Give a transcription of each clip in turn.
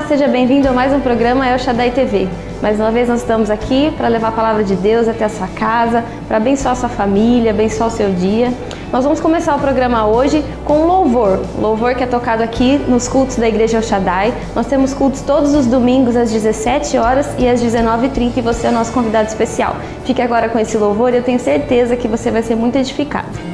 seja bem-vindo a mais um programa El Shaddai TV. Mais uma vez nós estamos aqui para levar a palavra de Deus até a sua casa, para abençoar a sua família, abençoar o seu dia. Nós vamos começar o programa hoje com um louvor que é tocado aqui nos cultos da Igreja El Shaddai. Nós temos cultos todos os domingos às 17 horas e às 19h30 e você é o nosso convidado especial. Fique agora com esse louvor e eu tenho certeza que você vai ser muito edificado.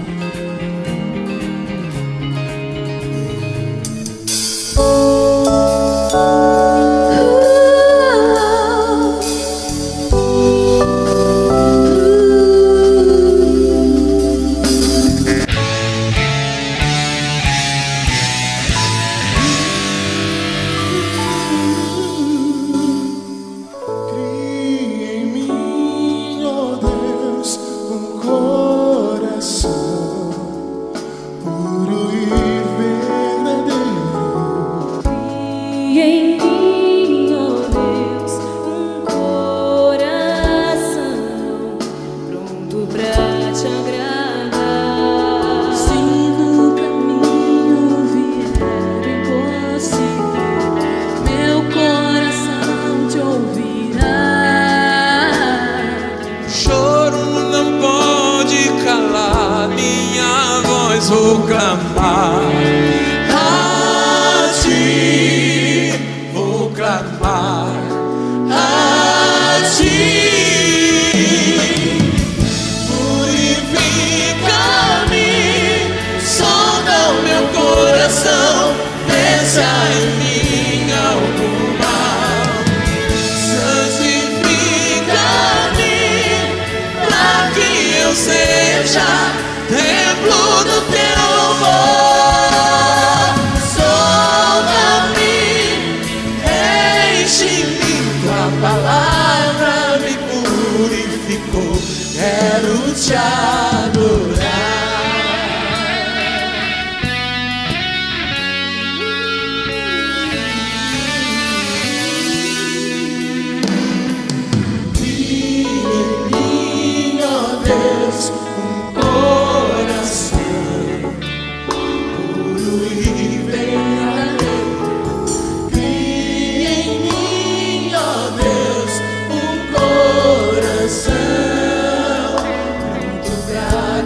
Vou clamar a ti, vou clamar a ti. Purifica-me, sonda o meu coração, deixa em mim algum mal. Santifica-me, pra que eu seja templo do teu amor. Solta-me, enche-me, tua palavra me purificou. Quero te adorar. Cria em mim, ó Deus,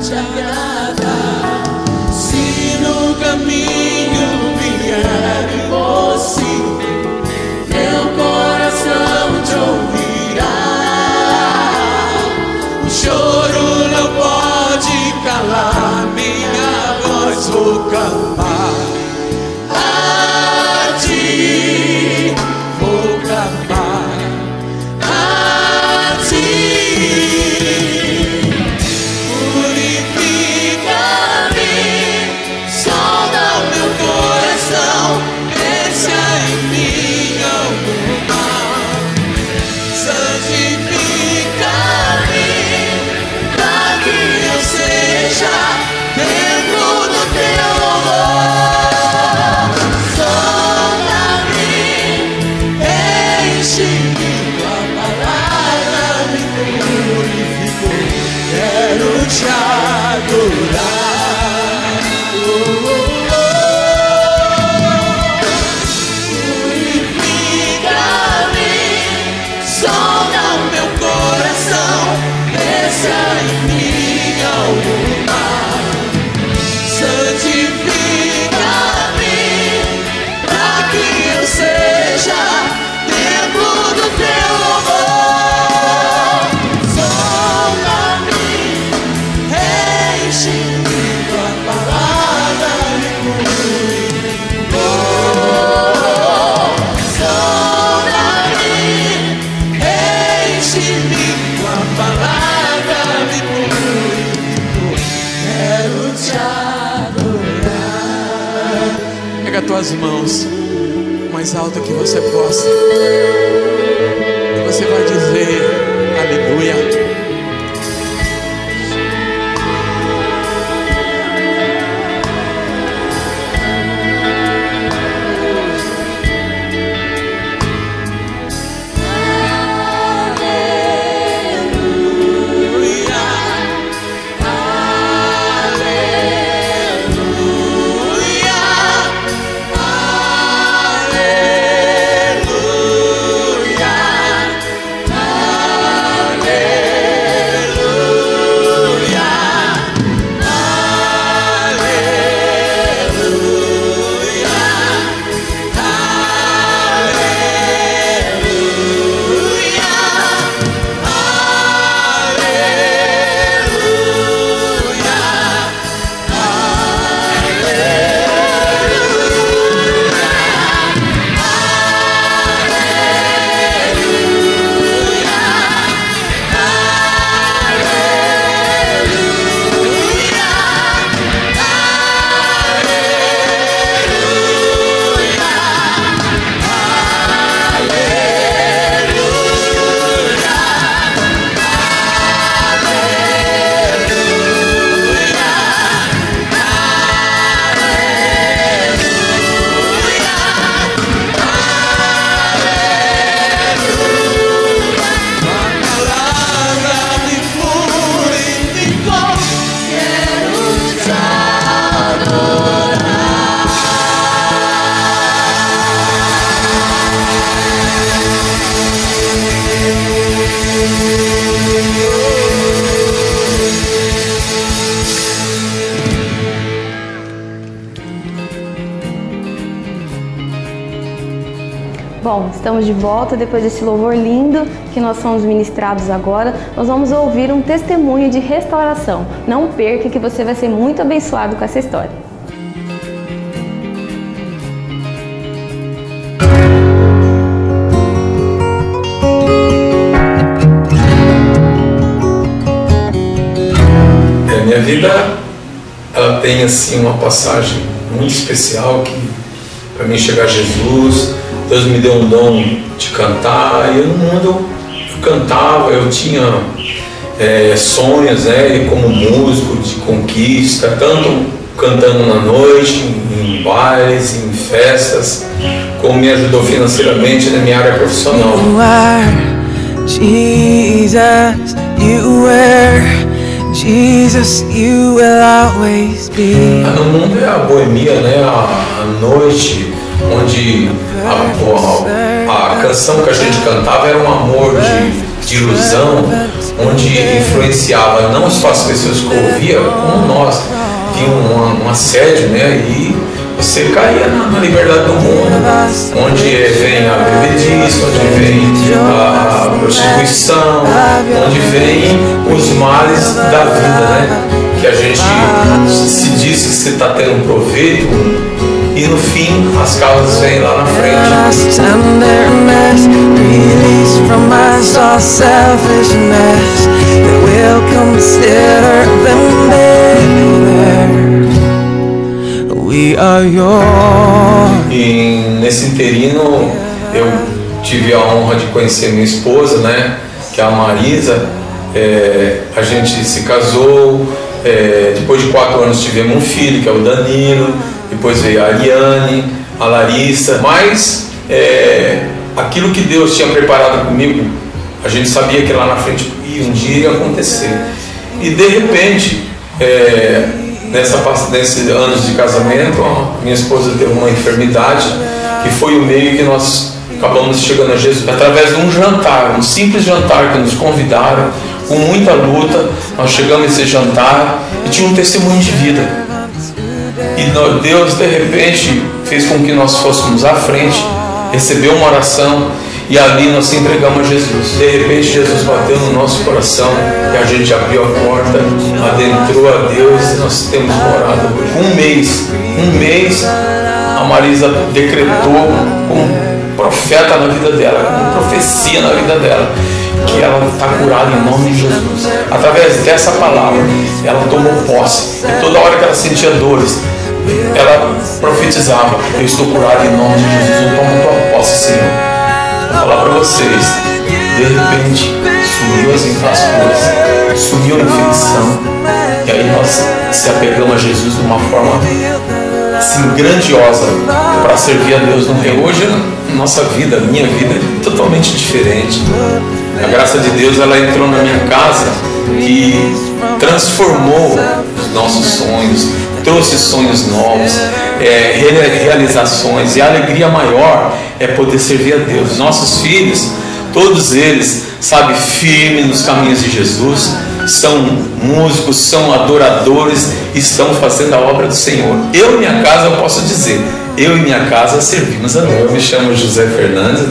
te agradar. Se no caminho vier impossível, meu coração te ouvirá. O choro não pode calar minha voz, vou clamar a ti, vou clamar a ti. Te adorar. Purifica-me, sonda o meu coração, deixa em mim algum mal. Santifica-me, pra que eu seja templo do teu amor. Sonda-me, enche-me, tua palavra me purificou. Sonda-me, enche-me, tua palavra me purificou. Quero te adorar. Pega tuas mãos mais alto que você possa e você vai dizer aleluia. Aleluia. Bom, estamos de volta depois desse louvor lindo que nós somos ministrados agora. Nós vamos ouvir um testemunho de restauração. Não perca, que você vai ser muito abençoado com essa história. Minha vida, ela tem assim uma passagem muito especial que para mim chegar a Jesus, Deus me deu um dom de cantar, e no mundo eu cantava, eu tinha sonhos, como músico de conquista, tanto cantando na noite, em bailes, em festas, como me ajudou financeiramente na minha área profissional. Jesus, you were. Jesus, you will always be. No mundo é a boemia, a noite, onde a canção que a gente cantava era um amor de ilusão, onde influenciava não só as pessoas que ouviam, como nós. Tinha um assédio, e você caía na liberdade do mundo, onde vem a bebedice, onde vem a prostituição, onde vem os males da vida, que a gente se diz que você está tendo um proveito e no fim as causas vêm lá na frente. E nesse interino eu tive a honra de conhecer minha esposa, que é a Marisa. A gente se casou, depois de 4 anos tivemos um filho, que é o Danilo, depois veio a Ariane, a Larissa, mas aquilo que Deus tinha preparado comigo, a gente sabia que lá na frente um dia ia acontecer. E de repente, nesses anos de casamento, minha esposa teve uma enfermidade que foi o meio que nós acabamos chegando a Jesus através de um jantar, um simples jantar que nos convidaram, com muita luta. Nós chegamos a esse jantar e tinha um testemunho de vida, e Deus de repente fez com que nós fôssemos à frente, recebeu uma oração, e ali nós se entregamos a Jesus. De repente Jesus bateu no nosso coração e a gente abriu a porta, adentrou a Deus, e nós temos morado hoje. Um mês a Marisa decretou como profeta na vida dela, como profecia na vida dela, que ela está curada em nome de Jesus. Através dessa palavra ela tomou posse, e toda hora que ela sentia dores, ela profetizava: eu estou curada em nome de Jesus, eu tomo tua posse, Senhor. Vou falar para vocês, de repente sumiu as infrações, sumiu a infecção, e aí nós se apegamos a Jesus de uma forma assim grandiosa para servir a Deus no reino. Hoje nossa vida, minha vida é totalmente diferente. A graça de Deus, ela entrou na minha casa e transformou os nossos sonhos, trouxe sonhos novos, realizações, e a alegria maior é poder servir a Deus. Nossos filhos, todos eles, firmes nos caminhos de Jesus, são músicos, são adoradores, estão fazendo a obra do Senhor. Eu e minha casa, eu posso dizer, eu e minha casa servimos a Deus. Eu me chamo José Fernandes,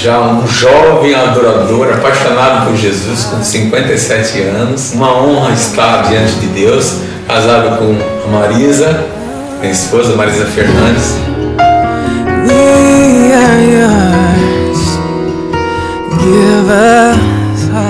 já um jovem adorador, apaixonado por Jesus, com 57 anos. Uma honra estar diante de Deus, casado com a Marisa, minha esposa, Marisa Fernandes.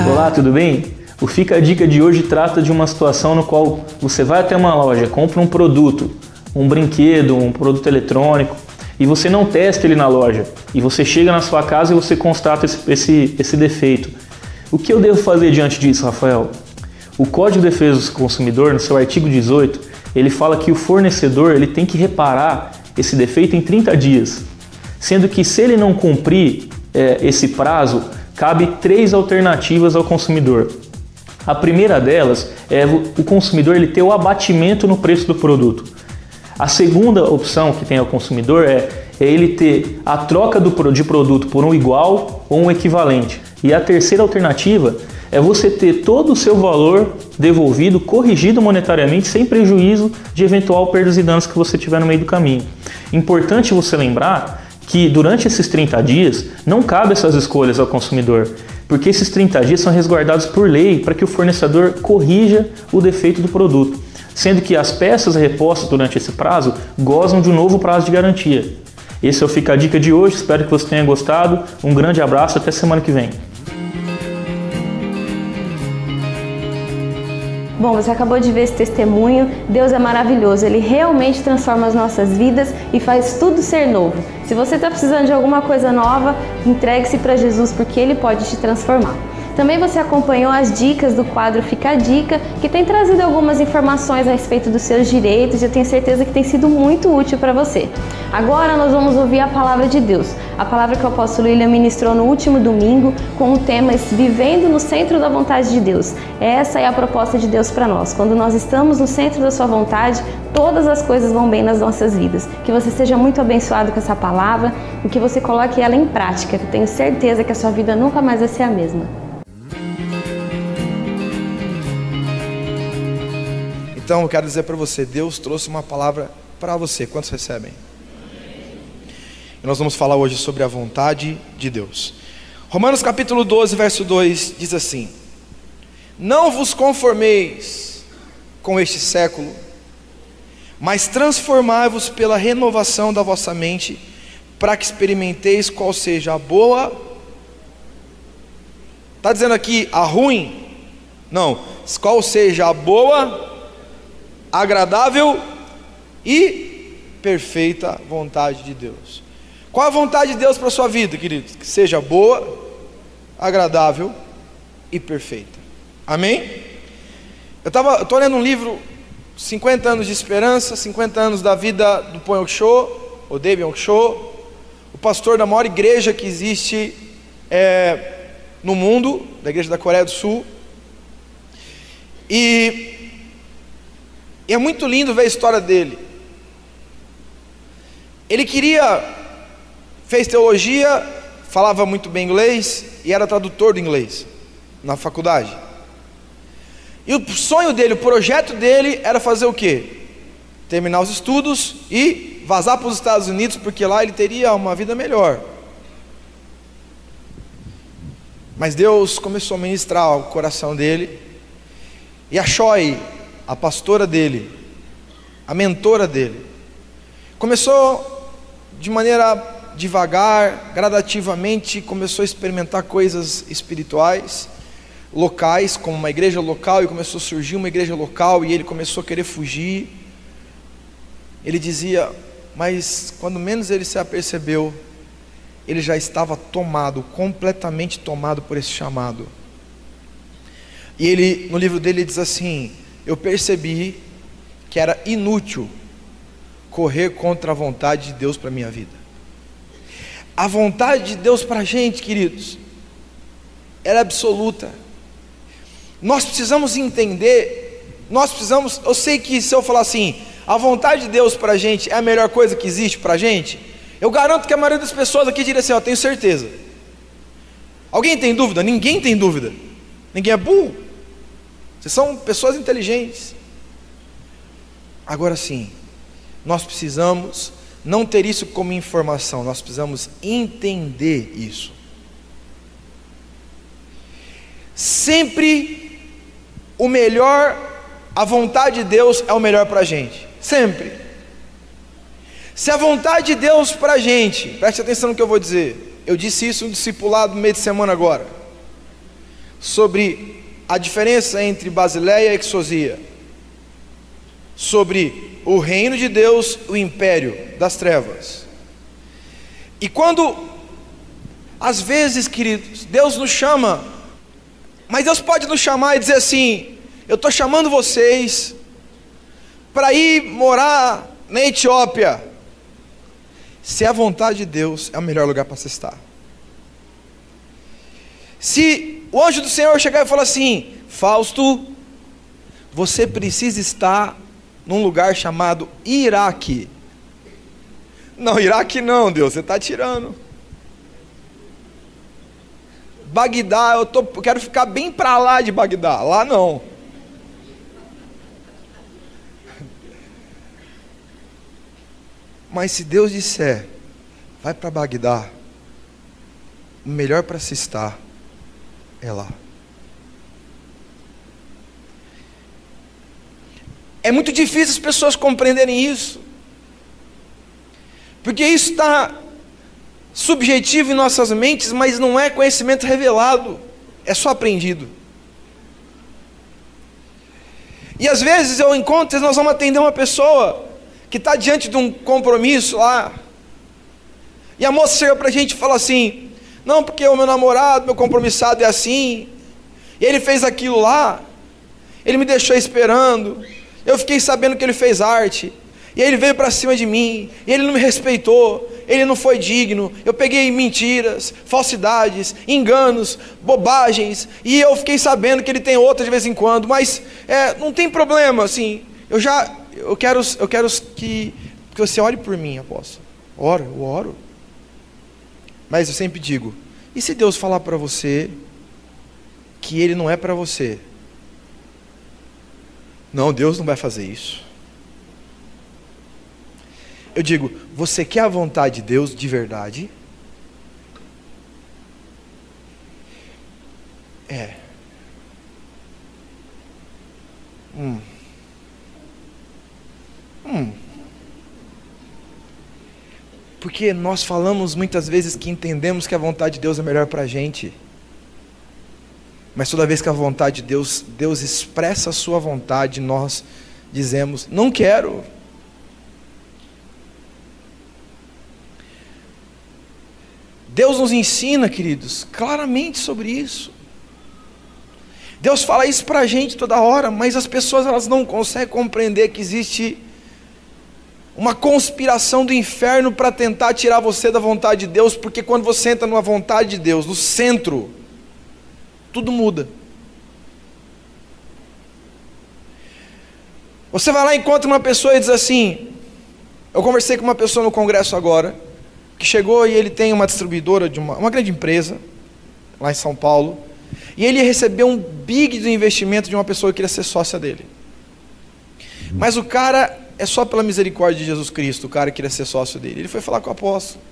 Olá, tudo bem? O Fica a Dica de hoje trata de uma situação no qual você vai até uma loja, compra um produto, um brinquedo, um produto eletrônico, e você não testa ele na loja, e você chega na sua casa e você constata esse defeito. O que eu devo fazer diante disso, Rafael? O Código de Defesa do Consumidor, no seu artigo 18, ele fala que o fornecedor ele tem que reparar esse defeito em 30 dias, sendo que se ele não cumprir esse prazo, cabe 3 alternativas ao consumidor. A primeira delas é o consumidor ele ter o abatimento no preço do produto. A segunda opção que tem ao consumidor é ele ter a troca de produto por um igual ou um equivalente. E a terceira alternativa é você ter todo o seu valor devolvido, corrigido monetariamente, sem prejuízo de eventual perdas e danos que você tiver no meio do caminho. Importante você lembrar que durante esses 30 dias não cabe essas escolhas ao consumidor, porque esses 30 dias são resguardados por lei para que o fornecedor corrija o defeito do produto, sendo que as peças repostas durante esse prazo gozam de um novo prazo de garantia. Esse é o Fica a Dica de hoje, espero que você tenha gostado, um grande abraço, até semana que vem. Bom, você acabou de ver esse testemunho. Deus é maravilhoso, Ele realmente transforma as nossas vidas e faz tudo ser novo. Se você está precisando de alguma coisa nova, entregue-se para Jesus, porque Ele pode te transformar. Também você acompanhou as dicas do quadro Fica a Dica, que tem trazido algumas informações a respeito dos seus direitos e eu tenho certeza que tem sido muito útil para você. Agora nós vamos ouvir a Palavra de Deus, a palavra que o apóstolo William ministrou no último domingo com o tema Vivendo no Centro da Vontade de Deus. Essa é a proposta de Deus para nós. Quando nós estamos no centro da sua vontade, todas as coisas vão bem nas nossas vidas. Que você seja muito abençoado com essa palavra e que você coloque ela em prática, que eu tenho certeza que a sua vida nunca mais vai ser a mesma. Então eu quero dizer para você, Deus trouxe uma palavra para você. Quantos recebem? E nós vamos falar hoje sobre a vontade de Deus. Romanos capítulo 12, verso 2 diz assim: não vos conformeis com este século, mas transformai-vos pela renovação da vossa mente, para que experimenteis qual seja a boa. Está dizendo aqui a ruim? Não, qual seja a boa, agradável e perfeita vontade de Deus. Qual a vontade de Deus para a sua vida, queridos? Que seja boa, agradável e perfeita. Amém? Eu estou lendo um livro, 50 anos de esperança, 50 anos da vida do Paul Yong-cho, ou David Yong-cho, o pastor da maior igreja que existe no mundo, da igreja da Coreia do Sul. E é muito lindo ver a história dele. Ele fez teologia, falava muito bem inglês e era tradutor do inglês na faculdade. E o sonho dele, o projeto dele era fazer o quê? Terminar os estudos e vazar para os Estados Unidos, porque lá ele teria uma vida melhor. Mas Deus começou a ministrar o coração dele, e a Choi, a pastora dele, a mentora dele, começou de maneira devagar, gradativamente, começou a experimentar coisas espirituais, locais, como uma igreja local, e começou a surgir uma igreja local, e ele começou a querer fugir. Ele dizia, mas quando menos ele se apercebeu, ele já estava completamente tomado por esse chamado. E ele, no livro dele, ele diz assim: eu percebi que era inútil correr contra a vontade de Deus para a minha vida. A vontade de Deus para a gente, queridos, ela é absoluta. Nós precisamos entender, eu sei que se eu falar assim, a vontade de Deus para a gente é a melhor coisa que existe para a gente, eu garanto que a maioria das pessoas aqui diria assim, eu tenho certeza. Alguém tem dúvida? Ninguém tem dúvida. Ninguém é burro. Vocês são pessoas inteligentes. Agora sim, nós precisamos não ter isso como informação, nós precisamos entender isso. Sempre o melhor, a vontade de Deus é o melhor para a gente, sempre. Se a vontade de Deus para a gente, preste atenção no que eu vou dizer, eu disse isso no discipulado no meio de semana agora, sobre a diferença entre Basileia e Exousia, sobre o reino de Deus, o império das trevas. E quando, às vezes, queridos, Deus nos chama, mas Deus pode nos chamar e dizer assim: eu estou chamando vocês para ir morar na Etiópia. Se é a vontade de Deus, é o melhor lugar para você estar. Se o anjo do Senhor chegar e falar assim: Fausto, você precisa estar num lugar chamado Iraque. Não, Iraque não, Deus, você está tirando. Bagdá, eu quero ficar bem para lá de Bagdá, lá não. Mas se Deus disser vai para Bagdá. O melhor para se estar é lá. É muito difícil as pessoas compreenderem isso, porque isso está subjetivo em nossas mentes, mas não é conhecimento revelado, é só aprendido. E às vezes eu encontro, nós vamos atender uma pessoa que está diante de um compromisso lá, e a moça chega para a gente e fala assim: não, porque o meu namorado, meu compromissado é assim, e ele fez aquilo lá, ele me deixou esperando, eu fiquei sabendo que ele fez arte, e ele veio para cima de mim, e ele não me respeitou, ele não foi digno, eu peguei mentiras, falsidades, enganos, bobagens, e eu fiquei sabendo que ele tem outra de vez em quando, mas não tem problema, assim, eu quero que você ore por mim, apóstolo. Eu oro. Mas eu sempre digo, e se Deus falar para você que ele não é para você? Não, Deus não vai fazer isso. Eu digo, você quer a vontade de Deus de verdade? Porque nós falamos muitas vezes que entendemos que a vontade de Deus é melhor para a gente. Mas toda vez que a vontade de Deus expressa a sua vontade, nós dizemos, não quero. Deus nos ensina, queridos, claramente sobre isso. Deus fala isso para a gente toda hora, mas as pessoas elas não conseguem compreender que existe uma conspiração do inferno para tentar tirar você da vontade de Deus, porque quando você entra numa vontade de Deus, no centro, tudo muda. Você vai lá e encontra uma pessoa e diz assim, eu conversei com uma pessoa no congresso agora, que chegou e ele tem uma distribuidora de uma grande empresa, lá em São Paulo, e ele recebeu um big do investimento de uma pessoa que queria ser sócia dele. Mas o cara, é só pela misericórdia de Jesus Cristo, o cara queria ser sócio dele. Ele foi falar com o apóstolo.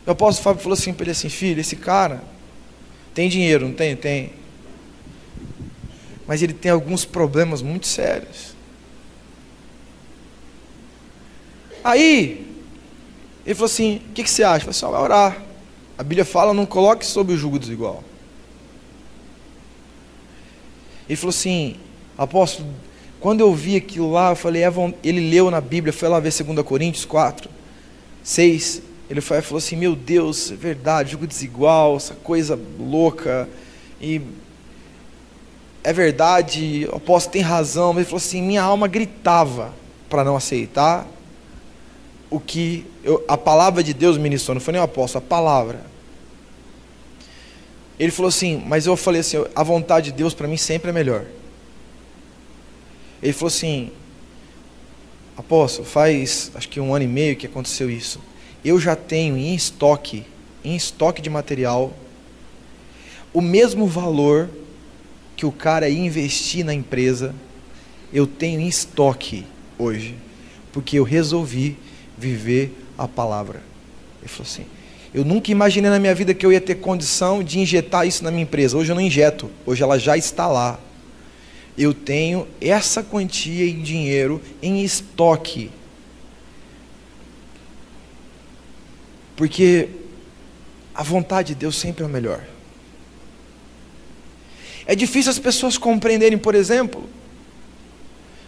O apóstolo Fábio falou assim para ele assim, filho, esse cara tem dinheiro, não tem? Tem. Mas ele tem alguns problemas muito sérios. Aí, ele falou assim, o que você acha? Eu falei assim, vai orar. A Bíblia fala, não coloque sob o jugo desigual. Ele falou assim, apóstolo, quando eu vi aquilo lá, eu falei, ele leu na Bíblia, foi lá ver 2 Coríntios 4, 6, ele falou assim, meu Deus, é verdade, jugo desigual, essa coisa louca, e é verdade, o apóstolo tem razão, mas ele falou assim, minha alma gritava para não aceitar o que a palavra de Deus ministrou, não foi nem o apóstolo, a palavra. Ele falou assim, mas eu falei assim, a vontade de Deus para mim sempre é melhor. Ele falou assim, apóstolo, faz acho que 1 ano e meio que aconteceu isso. Eu já tenho em estoque de material, o mesmo valor que o cara ia investir na empresa, eu tenho em estoque hoje, porque eu resolvi viver a palavra. Ele falou assim, eu nunca imaginei na minha vida que eu ia ter condição de injetar isso na minha empresa. Hoje eu não injeto, hoje ela já está lá. Eu tenho essa quantia em dinheiro em estoque. Porque a vontade de Deus sempre é o melhor. É difícil as pessoas compreenderem, por exemplo,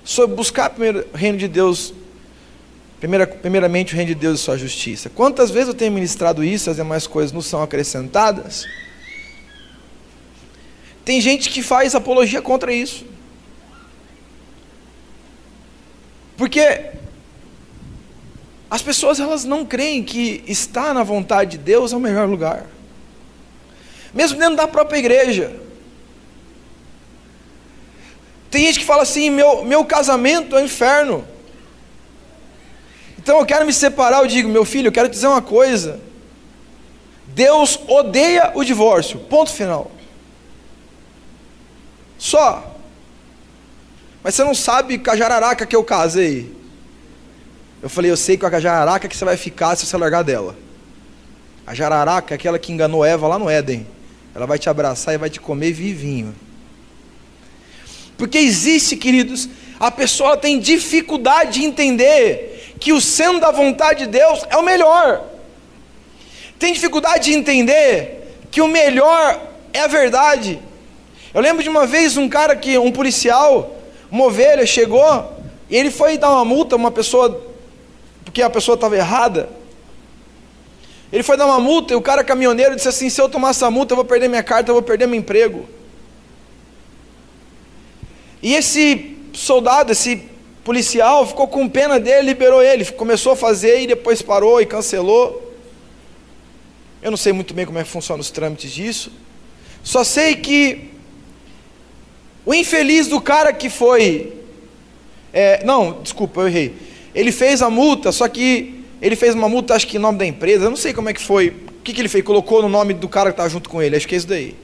sobre buscar primeiro o reino de Deus, primeiramente o reino de Deus e sua justiça. Quantas vezes eu tenho ministrado isso, as demais coisas não são acrescentadas? Tem gente que faz apologia contra isso. Porque as pessoas elas não creem que estar na vontade de Deus é o melhor lugar. Mesmo dentro da própria igreja. Tem gente que fala assim, meu casamento é um inferno. Então eu quero me separar, eu digo, meu filho, eu quero te dizer uma coisa. Deus odeia o divórcio, ponto final. Só. Mas você não sabe com a jararaca que eu casei. Eu falei, eu sei com a jararaca que você vai ficar se você largar dela. A jararaca é aquela que enganou Eva lá no Éden. Ela vai te abraçar e vai te comer vivinho. Porque existe, queridos, a pessoa tem dificuldade de entender que o sendo da vontade de Deus é o melhor. Tem dificuldade de entender que o melhor é a verdade. Eu lembro de uma vez um policial, uma ovelha, chegou e ele foi dar uma multa a uma pessoa, porque a pessoa estava errada. Ele foi dar uma multa e o cara caminhoneiro disse assim, se eu tomar essa multa eu vou perder minha carta, eu vou perder meu emprego. E esse soldado, esse policial ficou com pena dele, liberou ele, começou a fazer e depois parou e cancelou. Eu não sei muito bem como é que funciona os trâmites disso. Só sei que o infeliz do cara que foi... não, desculpa, eu errei. Ele fez a multa, só que ele fez uma multa, acho que em nome da empresa, eu não sei como é que foi. O que ele fez? Colocou no nome do cara que estava junto com ele, acho que é isso daí.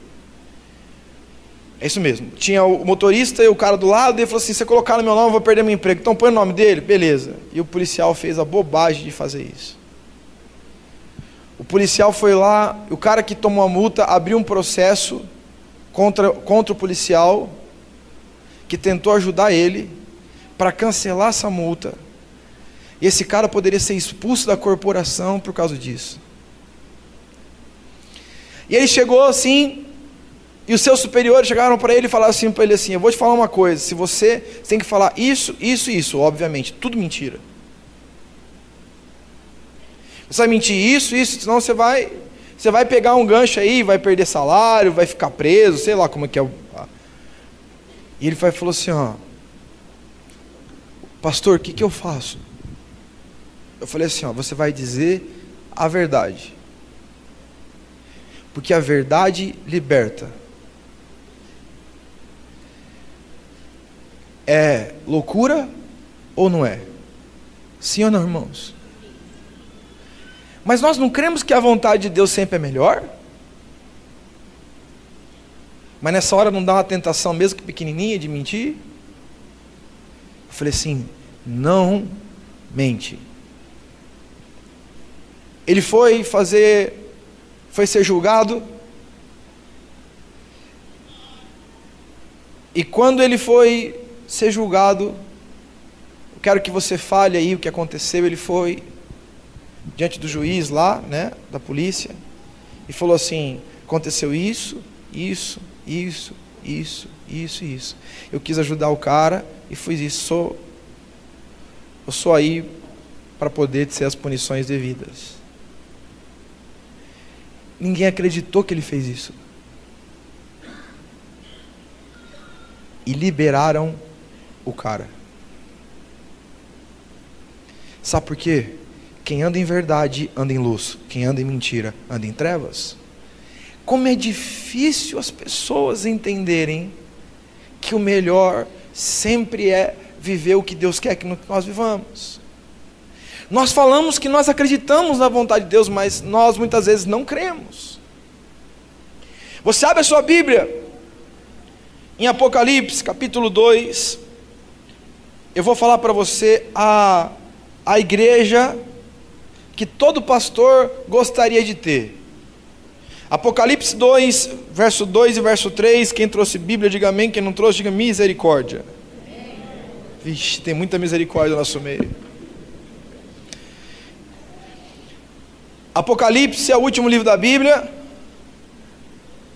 É isso mesmo. Tinha o motorista e o cara do lado, e ele falou assim, se você colocar no meu nome eu vou perder meu emprego, então põe o nome dele, beleza. E o policial fez a bobagem de fazer isso. O policial foi lá, o cara que tomou a multa abriu um processo contra o policial que tentou ajudar ele para cancelar essa multa. E esse cara poderia ser expulso da corporação por causa disso. E ele chegou assim, e os seus superiores chegaram para ele e falaram assim para ele assim, eu vou te falar uma coisa, se você tem que falar isso, isso e isso, obviamente, tudo mentira. Você vai mentir isso, senão você vai pegar um gancho aí, vai perder salário, vai ficar preso, sei lá como é que é. E ele falou assim, pastor, o que eu faço? Eu falei assim, você vai dizer a verdade. Porque a verdade liberta. É loucura ou não é? Sim ou não, irmãos? Mas nós não cremos que a vontade de Deus sempre é melhor? Mas nessa hora não dá uma tentação, mesmo que pequenininha, de mentir? Eu falei assim, não mente. Ele foi ser julgado, e quando ele foi ser julgado, eu quero que você fale aí o que aconteceu. Ele foi diante do juiz lá, né, da polícia, e falou assim, aconteceu isso, isso, isso, isso, isso e isso. Eu quis ajudar o cara e fiz isso. Eu sou aí para poder ser as punições devidas. Ninguém acreditou que ele fez isso. E liberaram o cara. Sabe por quê? Quem anda em verdade, anda em luz. Quem anda em mentira, anda em trevas. Como é difícil as pessoas entenderem que o melhor sempre é viver o que Deus quer que nós vivamos. Nós falamos que nós acreditamos na vontade de Deus, mas nós muitas vezes não cremos. Você abre a sua Bíblia em Apocalipse, capítulo 2. Eu vou falar para você a igreja que todo pastor gostaria de ter. Apocalipse 2, verso 2 e verso 3. Quem trouxe Bíblia, diga amém. Quem não trouxe, diga misericórdia. Vixe, tem muita misericórdia no nosso meio. Apocalipse é o último livro da Bíblia.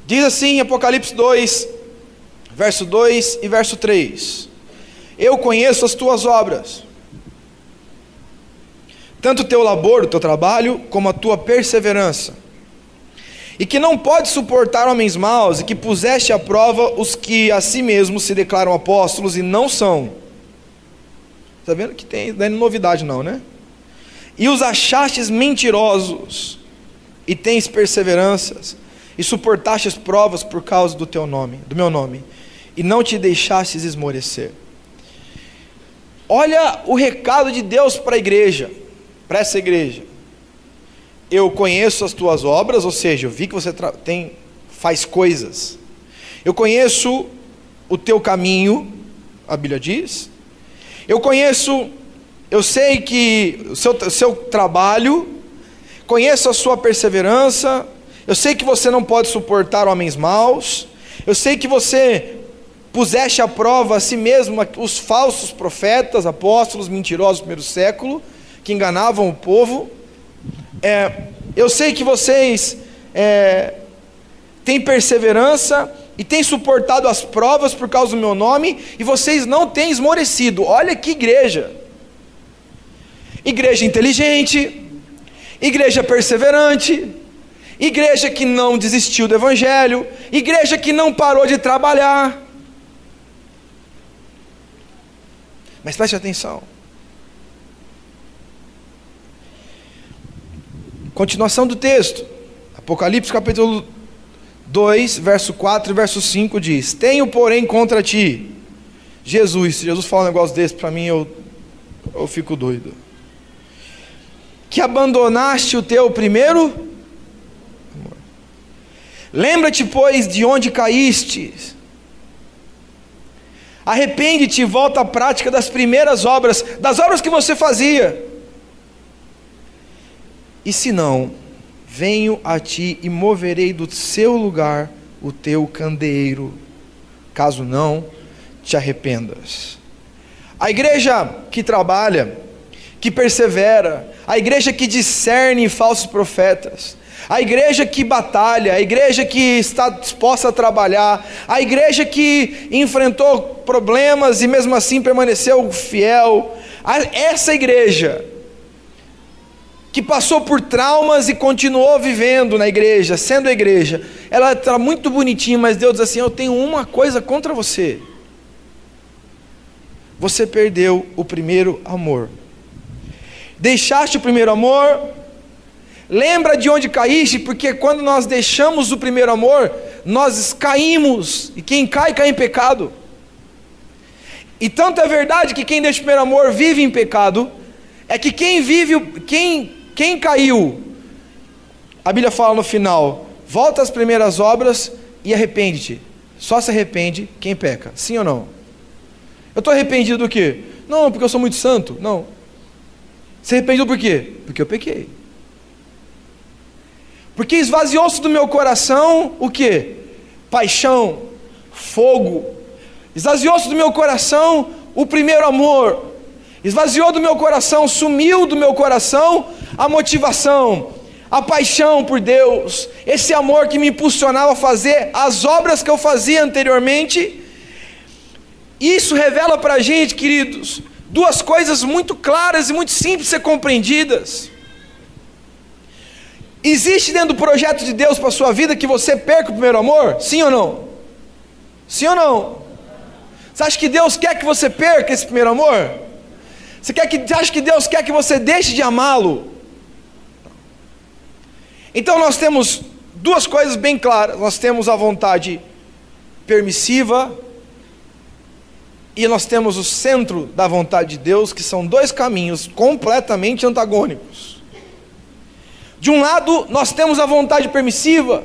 Diz assim, Apocalipse 2, verso 2 e verso 3. Eu conheço as tuas obras, tanto o teu labor, o teu trabalho, como a tua perseverança, e que não pode suportar homens maus, e que puseste à prova os que a si mesmos se declaram apóstolos e não são. Está vendo que tem, não é novidade não, né? E os achastes mentirosos, e tens perseveranças, e suportastes provas por causa do teu nome, do meu nome, e não te deixastes esmorecer. Olha o recado de Deus para a igreja, para essa igreja. Eu conheço as tuas obras, ou seja, eu vi que você faz coisas. Eu conheço o teu caminho, a Bíblia diz. Eu conheço eu sei que o seu trabalho, conheço a sua perseverança, eu sei que você não pode suportar homens maus, eu sei que você puseste à prova a si mesmo os falsos profetas, apóstolos mentirosos do primeiro século, que enganavam o povo. Eu sei que vocês têm perseverança e têm suportado as provas por causa do meu nome, e vocês não têm esmorecido. Olha que igreja! Igreja inteligente, igreja perseverante, igreja que não desistiu do evangelho, igreja que não parou de trabalhar. Mas preste atenção. Continuação do texto. Apocalipse capítulo 2, verso 4 e verso 5 diz: tenho, porém, contra ti, Jesus. Se Jesus fala um negócio desse para mim, eu fico doido. Que abandonaste o teu primeiro amor. Lembra-te, pois, de onde caíste. Arrepende-te e volta à prática das primeiras obras, das obras que você fazia. E se não, venho a ti e moverei do seu lugar o teu candeeiro, caso não te arrependas. A igreja que trabalha, que persevera, a igreja que discerne falsos profetas, a igreja que batalha, a igreja que está disposta a trabalhar, a igreja que enfrentou problemas e mesmo assim permaneceu fiel, essa igreja que passou por traumas e continuou vivendo na igreja, sendo a igreja, ela está muito bonitinha, mas Deus diz assim: eu tenho uma coisa contra você. Você perdeu o primeiro amor. Deixaste o primeiro amor. Lembra de onde caíste, porque quando nós deixamos o primeiro amor, nós caímos, e quem cai, cai em pecado. E tanto é verdade que quem deixa o primeiro amor vive em pecado, é que quem caiu, a Bíblia fala no final, volta às primeiras obras e arrepende-te. Só se arrepende quem peca, sim ou não? Eu estou arrependido do quê? Não, porque eu sou muito santo, não. Você arrependeu por quê? Porque eu pequei. Porque esvaziou-se do meu coração o quê? Paixão, fogo. Esvaziou-se do meu coração o primeiro amor. Esvaziou do meu coração, sumiu do meu coração a motivação, a paixão por Deus, esse amor que me impulsionava a fazer as obras que eu fazia anteriormente. Isso revela para a gente, queridos, duas coisas muito claras e muito simples de ser compreendidas. Existe dentro do projeto de Deus para a sua vida que você perca o primeiro amor? Sim ou não? Sim ou não? Você acha que Deus quer que você perca esse primeiro amor? Você acha que Deus quer que você deixe de amá-lo? Então nós temos duas coisas bem claras. Nós temos a vontade permissiva e nós temos o centro da vontade de Deus, que são dois caminhos completamente antagônicos. De um lado, nós temos a vontade permissiva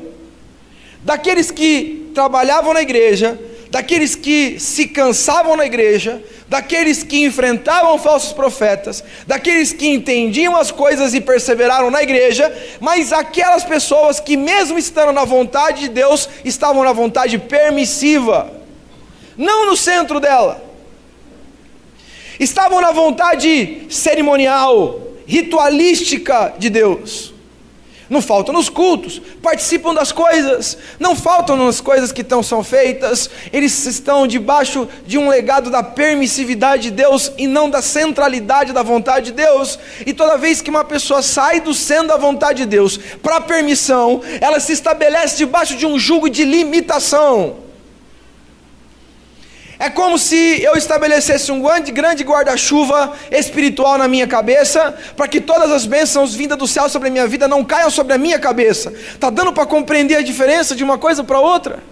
daqueles que trabalhavam na igreja, daqueles que se cansavam na igreja, daqueles que enfrentavam falsos profetas, daqueles que entendiam as coisas e perseveraram na igreja, mas aquelas pessoas que, mesmo estando na vontade de Deus, estavam na vontade permissiva, não no centro dela, estavam na vontade cerimonial, ritualística de Deus. Não faltam nos cultos, participam das coisas, não faltam nas coisas que são feitas, eles estão debaixo de um legado da permissividade de Deus e não da centralidade da vontade de Deus. E toda vez que uma pessoa sai do centro da vontade de Deus para a permissão, ela se estabelece debaixo de um jugo de limitação. É como se eu estabelecesse um grande guarda-chuva espiritual na minha cabeça, para que todas as bênçãos vindas do céu sobre a minha vida não caiam sobre a minha cabeça. Está dando para compreender a diferença de uma coisa para outra?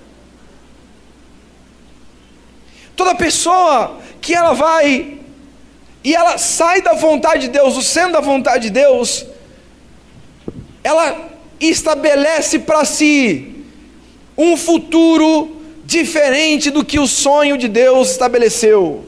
Toda pessoa que ela vai e ela sai da vontade de Deus, do centro da vontade de Deus, ela estabelece para si um futuro diferente do que o sonho de Deus estabeleceu.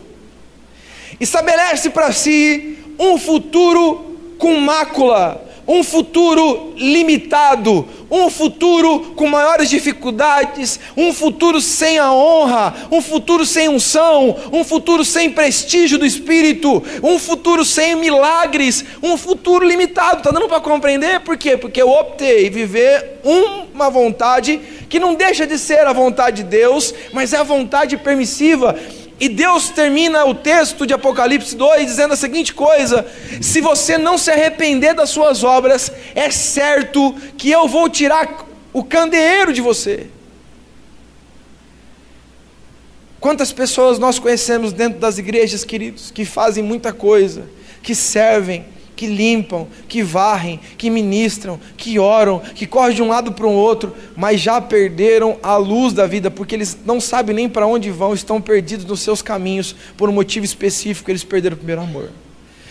Estabelece para si um futuro com mácula, um futuro limitado, um futuro com maiores dificuldades, um futuro sem a honra, um futuro sem unção, um futuro sem prestígio do Espírito, um futuro sem milagres, um futuro limitado. Está dando para compreender? Por quê? Porque eu optei viver uma vontade que não deixa de ser a vontade de Deus, mas é a vontade permissiva. E Deus termina o texto de Apocalipse 2 dizendo a seguinte coisa: se você não se arrepender das suas obras, é certo que eu vou tirar o candeeiro de você. Quantas pessoas nós conhecemos dentro das igrejas, queridos, que fazem muita coisa, que servem, que limpam, que varrem, que ministram, que oram, que correm de um lado para o outro, mas já perderam a luz da vida, porque eles não sabem nem para onde vão, estão perdidos nos seus caminhos, por um motivo específico: eles perderam o primeiro amor,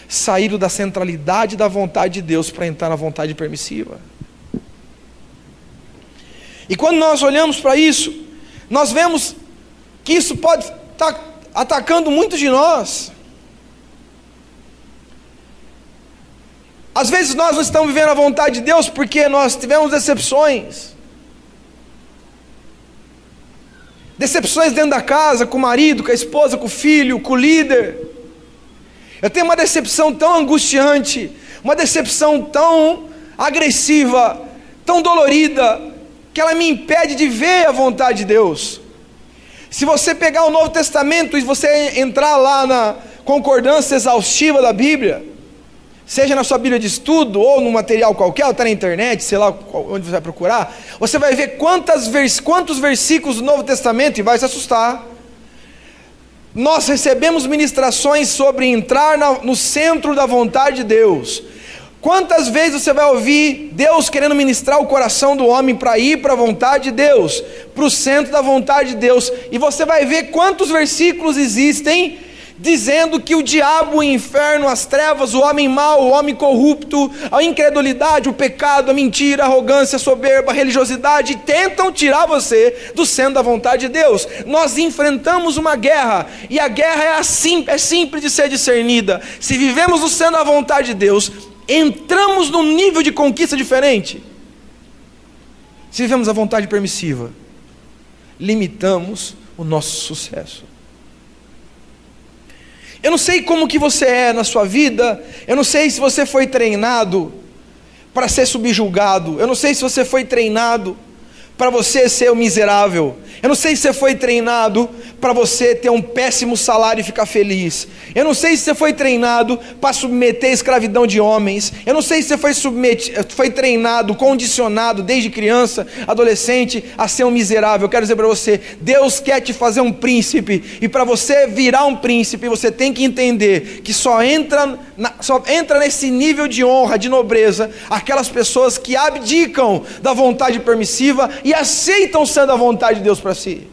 saíram da centralidade da vontade de Deus para entrar na vontade permissiva. E quando nós olhamos para isso, nós vemos que isso pode estar atacando muitos de nós. Às vezes nós não estamos vivendo a vontade de Deus porque nós tivemos decepções. Decepções dentro da casa, com o marido, com a esposa, com o filho, com o líder. Eu tenho uma decepção tão angustiante, uma decepção tão agressiva, tão dolorida, que ela me impede de ver a vontade de Deus. Se você pegar o Novo Testamento e você entrar lá na concordância exaustiva da Bíblia, seja na sua Bíblia de estudo, ou no material qualquer, ou está na internet, sei lá onde você vai procurar, você vai ver quantos versículos do Novo Testamento, e vai se assustar. Nós recebemos ministrações sobre entrar no centro da vontade de Deus. Quantas vezes você vai ouvir Deus querendo ministrar o coração do homem para ir para a vontade de Deus, para o centro da vontade de Deus, e você vai ver quantos versículos existem dizendo que o diabo, o inferno, as trevas, o homem mau, o homem corrupto, a incredulidade, o pecado, a mentira, a arrogância, a soberba, a religiosidade, tentam tirar você do centro da vontade de Deus. Nós enfrentamos uma guerra, e a guerra é simples de ser discernida. Se vivemos no centro da vontade de Deus, entramos num nível de conquista diferente. Se vivemos a vontade permissiva, limitamos o nosso sucesso. Eu não sei como que você é na sua vida, eu não sei se você foi treinado para ser subjugado, eu não sei se você foi treinado para você ser o miserável, eu não sei se você foi treinado para você ter um péssimo salário e ficar feliz, eu não sei se você foi treinado para submeter a escravidão de homens, eu não sei se você foi treinado, condicionado desde criança, adolescente, a ser um miserável. Eu quero dizer para você, Deus quer te fazer um príncipe, e para você virar um príncipe, você tem que entender que só entra nesse nível de honra, de nobreza, aquelas pessoas que abdicam da vontade permissiva e aceitam sendo a vontade de Deus para si.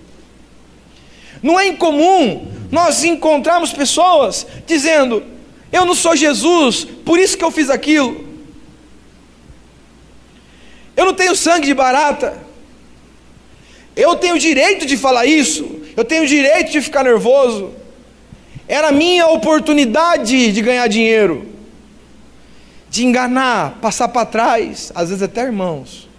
Não é incomum nós encontrarmos pessoas dizendo: eu não sou Jesus, por isso que eu fiz aquilo. Eu não tenho sangue de barata, eu tenho o direito de falar isso, eu tenho o direito de ficar nervoso, era a minha oportunidade de ganhar dinheiro, de enganar, passar para trás, às vezes até irmãos.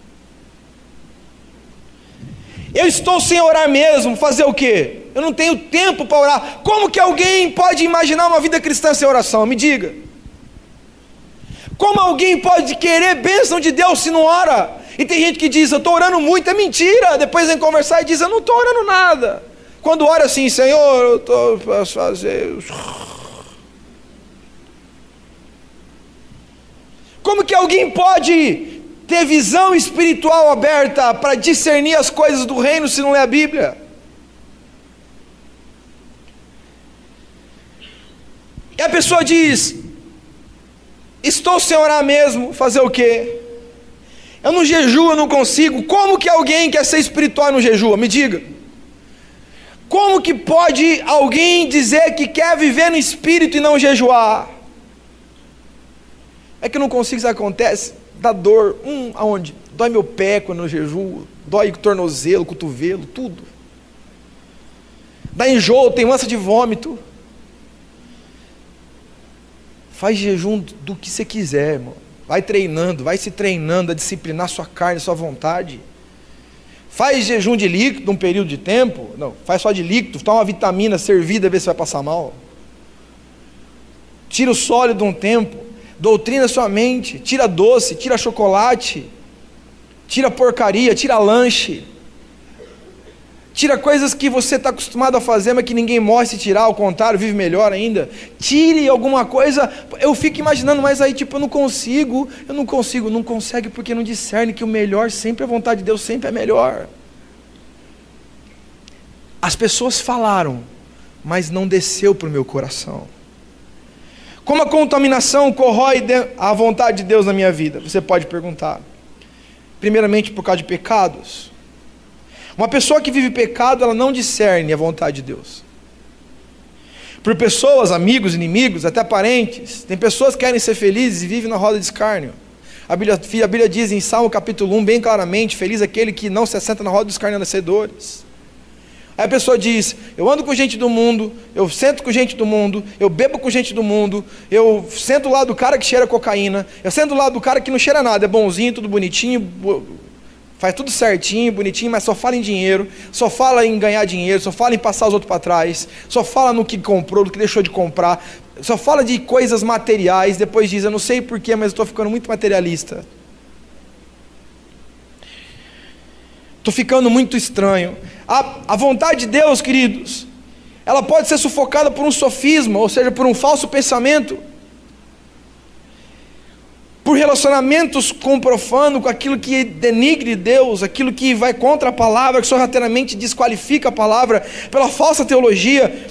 Eu estou sem orar mesmo, fazer o quê? Eu não tenho tempo para orar. Como que alguém pode imaginar uma vida cristã sem oração? Me diga. Como alguém pode querer bênção de Deus se não ora? E tem gente que diz: eu estou orando muito. É mentira. Depois vem conversar e diz: eu não estou orando nada. Quando ora assim: Senhor, eu estou para fazer... Como que alguém pode ter visão espiritual aberta para discernir as coisas do reino se não lê a Bíblia? E a pessoa diz: estou sem orar mesmo, fazer o quê? Eu não jejuo, eu não consigo. Como que alguém quer ser espiritual e não jejua? Me diga. Como que pode alguém dizer que quer viver no espírito e não jejuar? É que eu não consigo, isso acontece. Dá dor, aonde? Dói meu pé quando eu jejuo, dói o tornozelo, cotovelo, tudo. Dá enjoo, tem ânsia de vômito. Faz jejum do que você quiser, irmão. Vai treinando, vai se treinando a disciplinar sua carne, sua vontade. Faz jejum de líquido um período de tempo. Não, faz só de líquido, toma uma vitamina servida, vê se vai passar mal. Tira o sólido um tempo. Doutrina sua mente. Tira doce, tira chocolate. Tira porcaria, tira lanche. Tira coisas que você está acostumado a fazer, mas que ninguém morre se tirar, ao contrário, vive melhor ainda. Tire alguma coisa. Eu fico imaginando, mas aí tipo, eu não consegue porque não discerne que o melhor sempre, a vontade de Deus sempre é melhor. As pessoas falaram, mas não desceu para o meu coração. Como a contaminação corrói a vontade de Deus na minha vida? Você pode perguntar. Primeiramente por causa de pecados. Uma pessoa que vive pecado, ela não discerne a vontade de Deus. Por pessoas, amigos, inimigos, até parentes. Tem pessoas que querem ser felizes e vivem na roda de escárnio. A Bíblia diz em Salmo capítulo 1, bem claramente, feliz aquele que não se assenta na roda dos escarnecedores. Aí a pessoa diz, eu ando com gente do mundo, eu sento com gente do mundo, eu bebo com gente do mundo, eu sento lá do cara que cheira cocaína, eu sento lá do cara que não cheira nada, é bonzinho, tudo bonitinho, faz tudo certinho, bonitinho, mas só fala em dinheiro, só fala em ganhar dinheiro, só fala em passar os outros para trás, só fala no que comprou, no que deixou de comprar, só fala de coisas materiais, depois diz, eu não sei porquê, mas eu estou ficando muito materialista. Estou ficando muito estranho. A vontade de Deus, queridos, ela pode ser sufocada por um sofisma, ou seja, por um falso pensamento, por relacionamentos com o profano, com aquilo que denigre Deus, aquilo que vai contra a palavra, que sorrateiramente desqualifica a palavra, pela falsa teologia.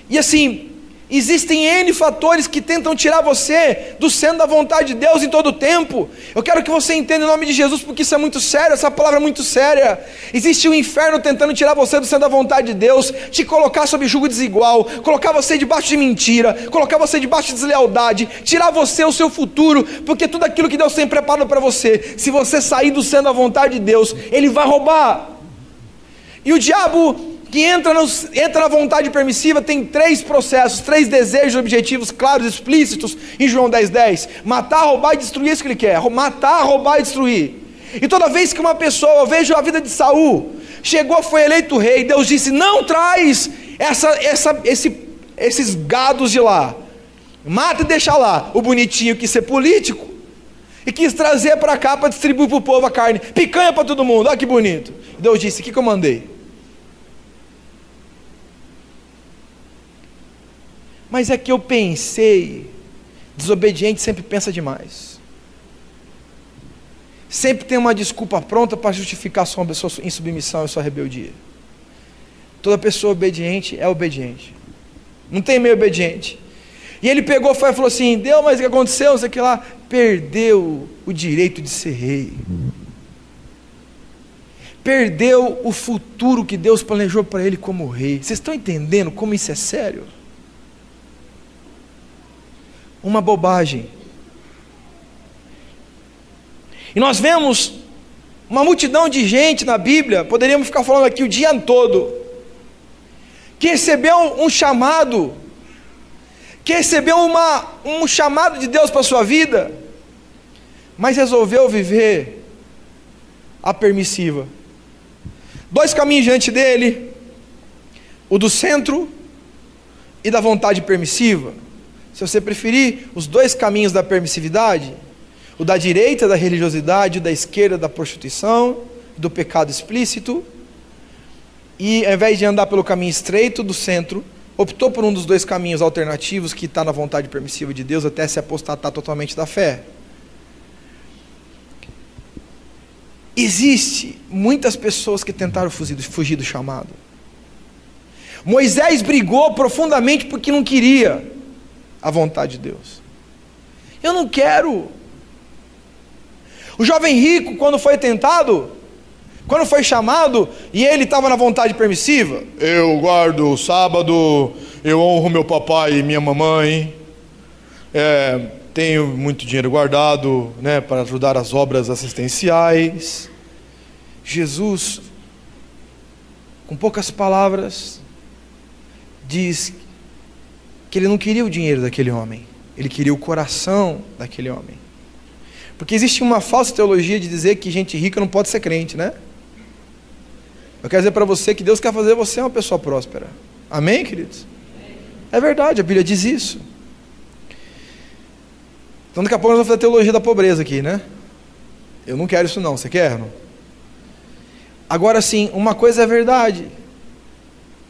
E assim, existem N fatores que tentam tirar você do centro da vontade de Deus em todo o tempo. Eu quero que você entenda em nome de Jesus, porque isso é muito sério, essa palavra é muito séria. Existe o inferno tentando tirar você do centro da vontade de Deus, te colocar sob jugo desigual, colocar você debaixo de mentira, colocar você debaixo de deslealdade, tirar você o seu futuro, porque tudo aquilo que Deus tem preparado para você, se você sair do centro da vontade de Deus, Ele vai roubar. E o diabo que entra na vontade permissiva tem 3 processos, 3 desejos, objetivos claros, explícitos em João 10:10. Matar, roubar e destruir, é isso que ele quer. Matar, roubar e destruir. E toda vez que uma pessoa, eu vejo a vida de Saul, chegou, foi eleito rei, Deus disse, não traz esses gados de lá. Mata e deixa lá. O bonitinho quis ser político e quis trazer para cá para distribuir para o povo a carne. Picanha para todo mundo, olha que bonito. Deus disse, o que eu mandei? Mas é que eu pensei, desobediente sempre pensa demais. Sempre tem uma desculpa pronta para justificar sua insubmissão e sua rebeldia. Toda pessoa obediente é obediente. Não tem meio obediente. E ele pegou e falou assim, Deus, mas o que aconteceu? Não sei o que lá. Perdeu o direito de ser rei. Perdeu o futuro que Deus planejou para ele como rei. Vocês estão entendendo como isso é sério? Uma bobagem. E nós vemos uma multidão de gente na Bíblia, poderíamos ficar falando aqui o dia todo, que recebeu um chamado, que recebeu um chamado de Deus para a sua vida, mas resolveu viver a permissiva. 2 caminhos diante dele, o do centro e da vontade permissiva. Se você preferir, os 2 caminhos da permissividade, o da direita da religiosidade, o da esquerda da prostituição, do pecado explícito, e ao invés de andar pelo caminho estreito do centro, optou por um dos 2 caminhos alternativos que está na vontade permissiva de Deus, até se apostatar totalmente da fé. Existe muitas pessoas que tentaram fugir do chamado. Moisés brigou profundamente porque não queria a vontade de Deus. Eu não quero. O jovem rico, quando foi tentado, quando foi chamado, e ele estava na vontade permissiva, eu guardo o sábado, eu honro meu papai e minha mamãe, tenho muito dinheiro guardado, né, para ajudar as obras assistenciais. Jesus, com poucas palavras, diz que ele não queria o dinheiro daquele homem. Ele queria o coração daquele homem. Porque existe uma falsa teologia de dizer que gente rica não pode ser crente, né? Eu quero dizer para você que Deus quer fazer você uma pessoa próspera. Amém, queridos? É verdade, a Bíblia diz isso. Então daqui a pouco nós vamos fazer a teologia da pobreza aqui, né? Eu não quero isso não, você quer? Não? Agora sim, uma coisa é verdade.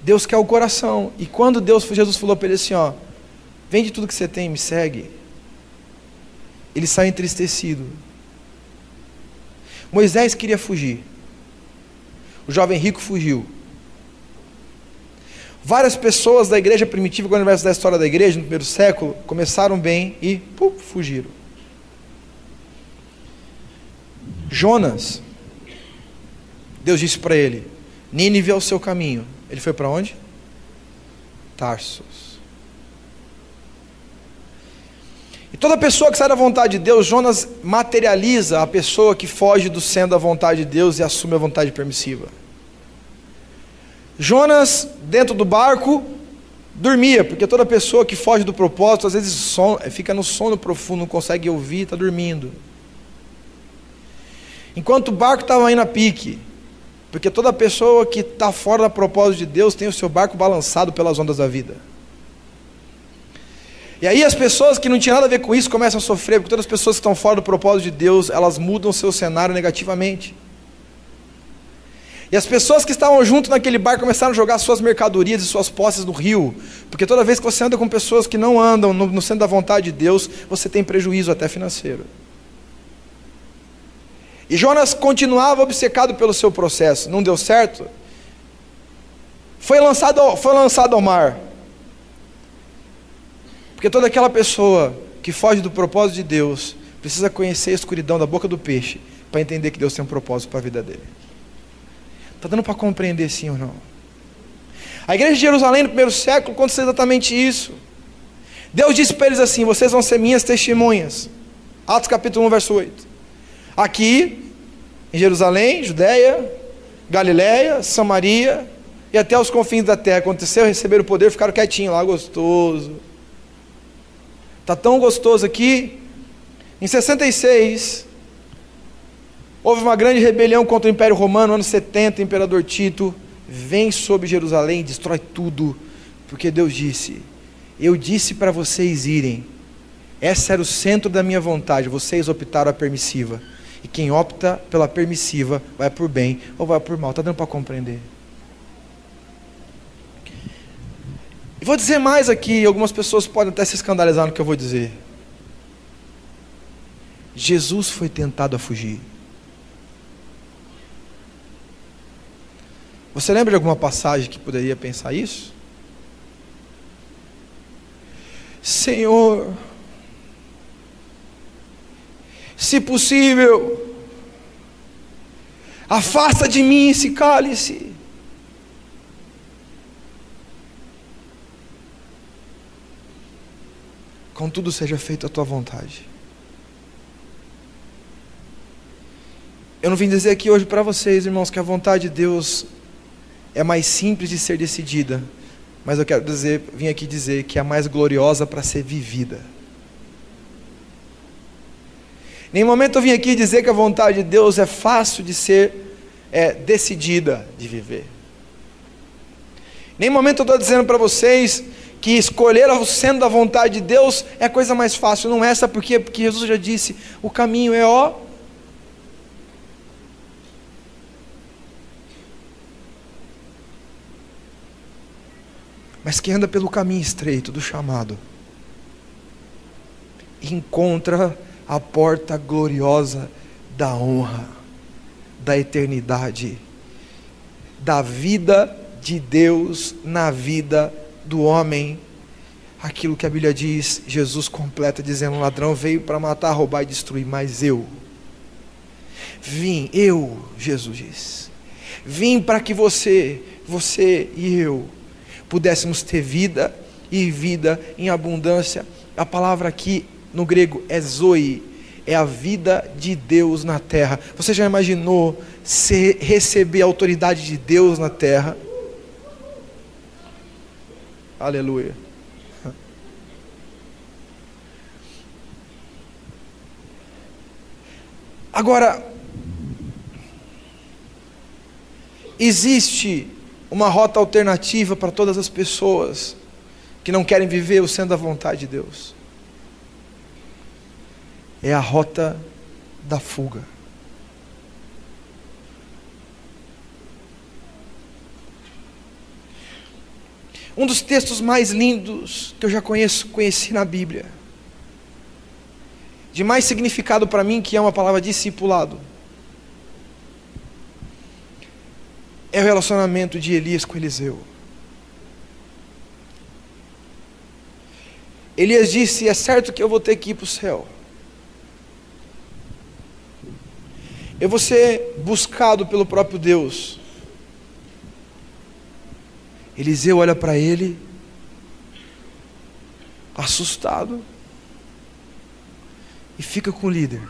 Deus quer o coração. E quando Jesus falou para ele assim, ó, vende tudo que você tem e me segue, ele sai entristecido. Moisés queria fugir. O jovem rico fugiu. Várias pessoas da igreja primitiva, quando vai estudar a história da igreja, no primeiro século, começaram bem e fugiram. Jonas, Deus disse para ele, Nínive é o seu caminho. Ele foi para onde? Tarsos. E toda pessoa que sai da vontade de Deus, Jonas materializa a pessoa que foge do sendo da vontade de Deus e assume a vontade permissiva. Jonas, dentro do barco, dormia, porque toda pessoa que foge do propósito, às vezes fica no sono profundo, não consegue ouvir, está dormindo. Enquanto o barco estava indo a pique, porque toda pessoa que está fora do propósito de Deus tem o seu barco balançado pelas ondas da vida. E aí as pessoas que não tinham nada a ver com isso começam a sofrer, porque todas as pessoas que estão fora do propósito de Deus, elas mudam o seu cenário negativamente. E as pessoas que estavam junto naquele barco começaram a jogar suas mercadorias e suas posses no rio, porque toda vez que você anda com pessoas que não andam no centro da vontade de Deus, você tem prejuízo até financeiro. E Jonas continuava obcecado pelo seu processo, não deu certo, foi lançado ao mar. Porque toda aquela pessoa que foge do propósito de Deus precisa conhecer a escuridão da boca do peixe para entender que Deus tem um propósito para a vida dele. Está dando para compreender sim ou não? A igreja de Jerusalém no primeiro século aconteceu exatamente isso. Deus disse para eles assim, vocês vão ser minhas testemunhas. Atos capítulo 1, verso 8. Aqui, em Jerusalém, Judeia, Galileia, Samaria e até os confins da terra. Aconteceu, receberam o poder, ficaram quietinhos lá, gostoso. Está tão gostoso aqui. Em 66, houve uma grande rebelião contra o Império Romano. No ano 70, o imperador Tito vem sobre Jerusalém e destrói tudo. Porque Deus disse, eu disse para vocês irem. Esse era o centro da minha vontade. Vocês optaram a permissiva. E quem opta pela permissiva vai por bem ou vai por mal. Está dando para compreender? E vou dizer mais aqui, algumas pessoas podem até se escandalizar no que eu vou dizer. Jesus foi tentado a fugir. Você lembra de alguma passagem que poderia pensar isso? Senhor, se possível, afasta de mim esse cálice. Contudo seja feita a tua vontade. Eu não vim dizer aqui hoje para vocês, irmãos, que a vontade de Deus é mais simples de ser decidida, mas eu quero vim aqui dizer que é a mais gloriosa para ser vivida. Em nenhum momento eu vim aqui dizer que a vontade de Deus é fácil de ser decidida de viver. Em nenhum momento eu estou dizendo para vocês que escolher o centro da vontade de Deus é a coisa mais fácil. Não é, sabe por quê? Porque Jesus já disse, o caminho é mas quem anda pelo caminho estreito do chamado encontra a porta gloriosa da honra, da eternidade, da vida de Deus na vida do homem. Aquilo que a Bíblia diz, Jesus completa dizendo, o ladrão veio para matar, roubar e destruir, mas eu vim, Jesus diz, vim para que você e eu pudéssemos ter vida e vida em abundância. A palavra aqui no grego é zoe, é a vida de Deus na terra. Você já imaginou receber a autoridade de Deus na terra? Aleluia. Agora, existe uma rota alternativa para todas as pessoas que não querem viver o centro da vontade de Deus. É a rota da fuga. Um dos textos mais lindos que eu já conheci na Bíblia, de mais significado para mim, que é uma palavra discipulado, é o relacionamento de Elias com Eliseu. Elias disse: é certo que eu vou ter que ir para o céu, eu vou ser buscado pelo próprio Deus. Eliseu olha para ele, assustado, e fica com o líder.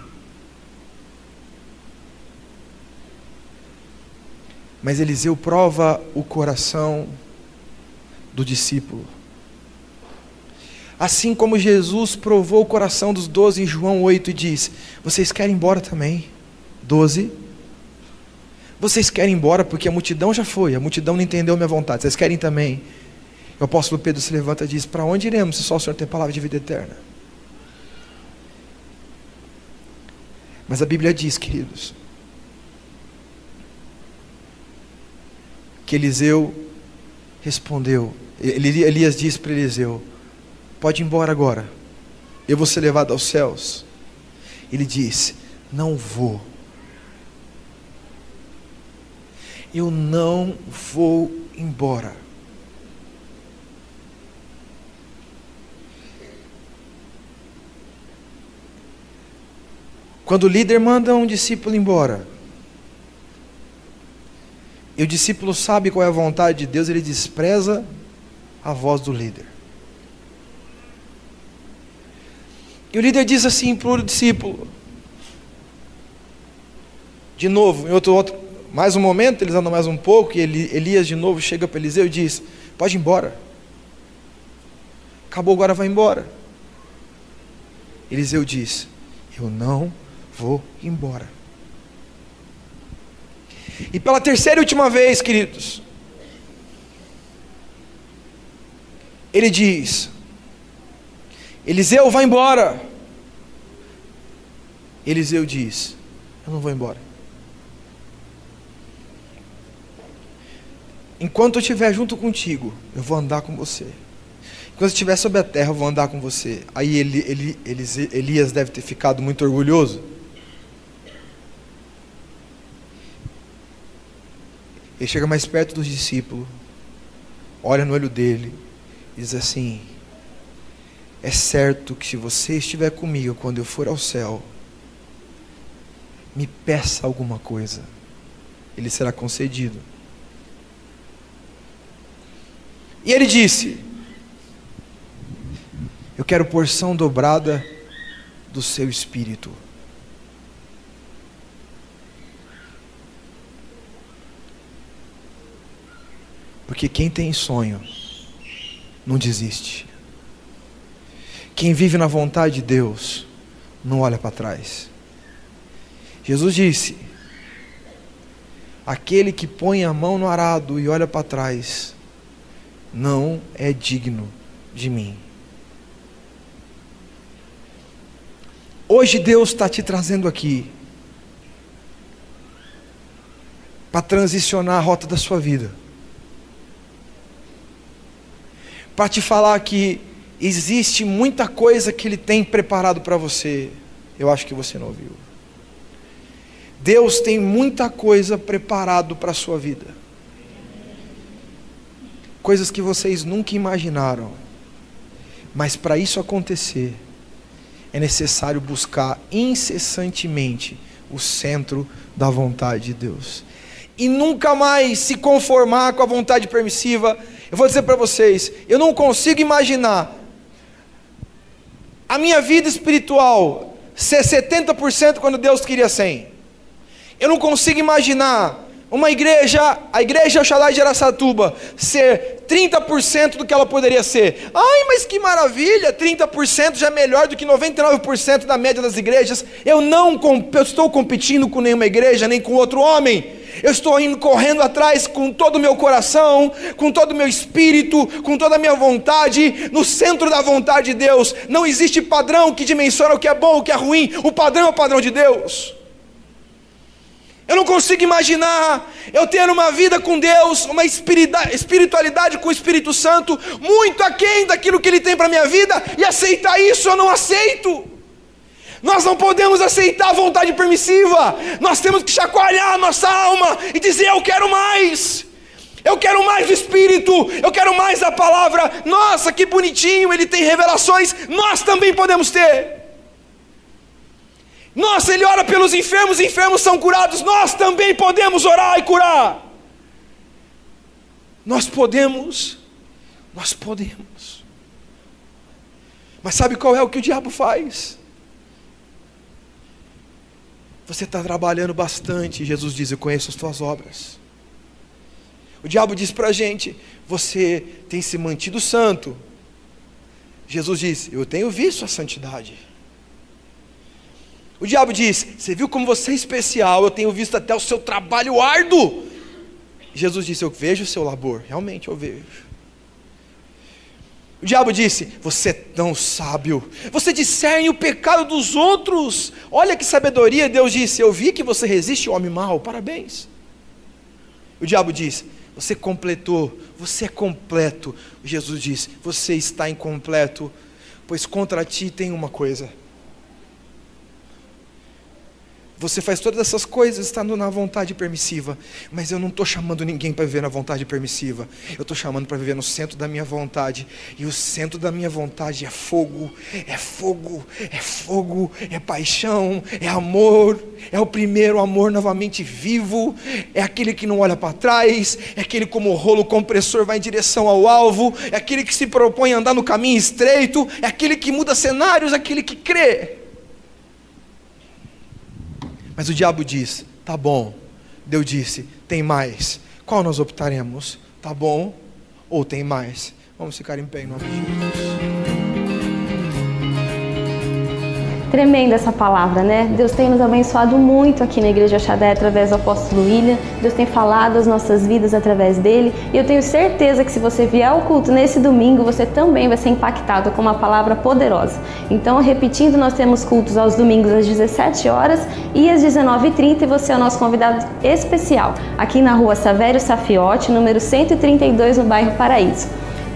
Mas Eliseu prova o coração do discípulo. Assim como Jesus provou o coração dos 12 em João 8 e diz: vocês querem ir embora também? 12. Vocês querem ir embora porque a multidão já foi, a multidão não entendeu minha vontade, vocês querem também? O apóstolo Pedro se levanta e diz: para onde iremos se só o Senhor tem palavra de vida eterna? Mas a Bíblia diz, queridos, que Eliseu respondeu, Elias disse para Eliseu: pode ir embora agora, eu vou ser levado aos céus. Ele disse: não vou. Eu não vou embora. Quando o líder manda um discípulo embora, e o discípulo sabe qual é a vontade de Deus, ele despreza a voz do líder. E o líder diz assim para o discípulo, de novo, em outro mais um momento, eles andam mais um pouco, e Elias de novo chega para Eliseu e diz: pode ir embora. Acabou, agora vai embora. Eliseu diz: eu não vou embora. E pela terceira e última vez, queridos, ele diz: Eliseu, vai embora. Eliseu diz: eu não vou embora. Enquanto eu estiver junto contigo, eu vou andar com você. Enquanto eu estiver sobre a terra, eu vou andar com você. Aí Elias deve ter ficado muito orgulhoso. Ele chega mais perto dos discípulos, olha no olho dele e diz assim: é certo que se você estiver comigo quando eu for ao céu, me peça alguma coisa, ele será concedido. E ele disse: eu quero porção dobrada do seu espírito. Porque quem tem sonho não desiste. Quem vive na vontade de Deus não olha para trás. Jesus disse: aquele que põe a mão no arado e olha para trás não é digno de mim. Hoje Deus está te trazendo aqui para transicionar a rota da sua vida, para te falar que existe muita coisa que Ele tem preparado para você. Eu acho que você não ouviu. Deus tem muita coisa preparado para a sua vida, coisas que vocês nunca imaginaram. Mas para isso acontecer, é necessário buscar incessantemente o centro da vontade de Deus, e nunca mais se conformar com a vontade permissiva. Eu vou dizer para vocês, eu não consigo imaginar a minha vida espiritual ser 70% quando Deus queria 100%. Eu não consigo imaginar a igreja El Shaddai de Araçatuba, ser 30% do que ela poderia ser. Ai, mas que maravilha, 30% já é melhor do que 99% da média das igrejas. Eu estou competindo com nenhuma igreja, nem com outro homem. Eu estou indo correndo atrás com todo o meu coração, com todo o meu espírito, com toda a minha vontade, no centro da vontade de Deus. Não existe padrão que dimensiona o que é bom, o que é ruim. O padrão é o padrão de Deus. Eu não consigo imaginar eu ter uma vida com Deus, uma espiritualidade com o Espírito Santo, muito aquém daquilo que Ele tem para a minha vida, e aceitar isso. Eu não aceito. Nós não podemos aceitar a vontade permissiva. Nós temos que chacoalhar a nossa alma e dizer: eu quero mais. Eu quero mais do Espírito, eu quero mais da palavra. Nossa, que bonitinho, Ele tem revelações, nós também podemos ter. Nossa, Ele ora pelos enfermos, os enfermos são curados, nós também podemos orar e curar. Nós podemos. Mas sabe qual é o que o diabo faz? Você está trabalhando bastante, Jesus diz: eu conheço as tuas obras. O diabo diz para a gente: você tem se mantido santo. Jesus diz: eu tenho visto a santidade. O diabo diz: você viu como você é especial, eu tenho visto até o seu trabalho árduo. Jesus disse: eu vejo o seu labor, realmente eu vejo. O diabo disse: você é tão sábio, você discerne o pecado dos outros, olha que sabedoria. Deus disse: eu vi que você resiste ao homem mau, parabéns. O diabo disse: você completou, você é completo. Jesus disse: você está incompleto, pois contra ti tem uma coisa. Você faz todas essas coisas estando na vontade permissiva, mas eu não estou chamando ninguém para viver na vontade permissiva. Eu estou chamando para viver no centro da minha vontade. E o centro da minha vontade é fogo, é paixão, é amor. É o primeiro amor novamente vivo. É aquele que não olha para trás. É aquele como o rolo compressor vai em direção ao alvo. É aquele que se propõe a andar no caminho estreito. É aquele que muda cenários, é aquele que crê. Mas o diabo diz: tá bom. Deus disse: tem mais. Qual nós optaremos? Tá bom ou tem mais? Vamos ficar em pé em nome de Jesus. Tremenda essa palavra, né? Deus tem nos abençoado muito aqui na Igreja El Shaddai através do apóstolo William. Deus tem falado as nossas vidas através dele. E eu tenho certeza que se você vier ao culto nesse domingo, você também vai ser impactado com uma palavra poderosa. Então, repetindo, nós temos cultos aos domingos às 17 horas e às 19h30. E você é o nosso convidado especial aqui na rua Savério Safiotti, número 132, no bairro Paraíso.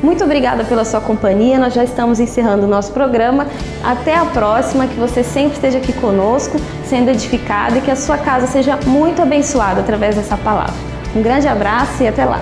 Muito obrigada pela sua companhia, nós já estamos encerrando o nosso programa. Até a próxima, que você sempre esteja aqui conosco, sendo edificado, e que a sua casa seja muito abençoada através dessa palavra. Um grande abraço e até lá!